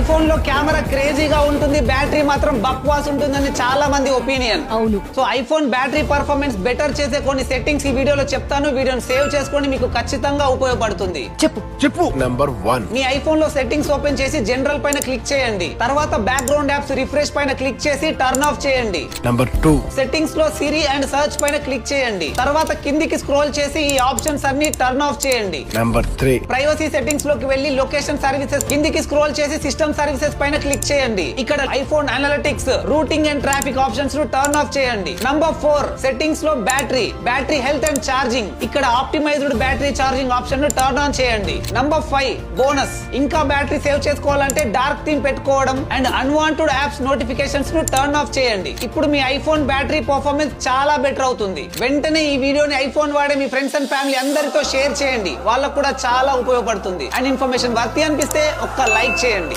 IPhone లో camera క్రేజీగా ఉంటుంది, బ్యాటరీ మాత్రం బక్వాస్ ఉంటుందని చాలా మంది ఒపీనియన్. అవును. So iPhone battery performance better చేసే కొన్ని సెట్టింగ్స్ ఈ వీడియోలో చెప్తాను. వీడియోని సేవ్ చేసుకోండి, మీకు ఖచ్చితంగా ఉపయోగపడుతుంది. చెప్పు. నంబర్ 1. మీ ఐఫోన్ లో సెట్టింగ్స్ ఓపెన్ చేసి జనరల్ పైన క్లిక్ చేయండి. తర్వాత బ్యాక్గ్రౌండ్ యాప్స్ రిఫ్రెష్ పైన క్లిక్ చేసి టర్న్ ఆఫ్ చేయండి. నంబర్ 2. సెట్టింగ్స్ లో సిరి అండ్ సర్చ్ పైన క్లిక్ చేయండి. తర్వాత కిందికి స్క్రోల్ చేసి ఈ ఆప్షన్స్ అన్ని టర్న్ ఆఫ్ చేయండి. నంబర్ 3. ప్రైవసీ సెట్టింగ్స్ లోకి వెళ్లి లొకేషన్ సర్వీసెస్ కిందికి స్క్రోల్ చేసి సిస్టమ్ సర్వీసెస్ పైన క్లిక్ చేయండి. ఇక్కడ iPhone analytics, routing and traffic options ను టర్న్ ఆఫ్ చేయండి. నంబర్ 4 సెట్టింగ్స్ లో బ్యాటరీ హెల్త్ అండ్ ఛార్జింగ్, ఇక్కడ ఆప్టిమైజ్డ్ బ్యాటరీ ఛార్జింగ్ ఆప్షన్ ను టర్న్ ఆన్ చేయండి. నంబర్ 5 బోనస్, ఇంకా బ్యాటరీ సేవ్ చేసుకోవాలంటే డార్క్ థీమ్ పెట్టుకోవడం అండ్ అన్వాంటెడ్ యాప్స్ నోటిఫికేషన్స్ ను టర్న్ ఆఫ్ చేయండి. ఇప్పుడు మీ ఐఫోన్ బ్యాటరీ పర్ఫార్మెన్స్ చాలా బెటర్ అవుతుంది. వెంటనే ఈ వీడియోని ఐఫోన్ వాడే మీ ఫ్రెండ్స్ అండ్ ఫ్యామిలీ అందరితో షేర్ చేయండి, వాళ్ళకు కూడా చాలా ఉపయోగపడుతుంది. అండ్ ఇన్ఫర్మేషన్ వర్తి అనిపిస్తే ఒక్క లైక్ చేయండి.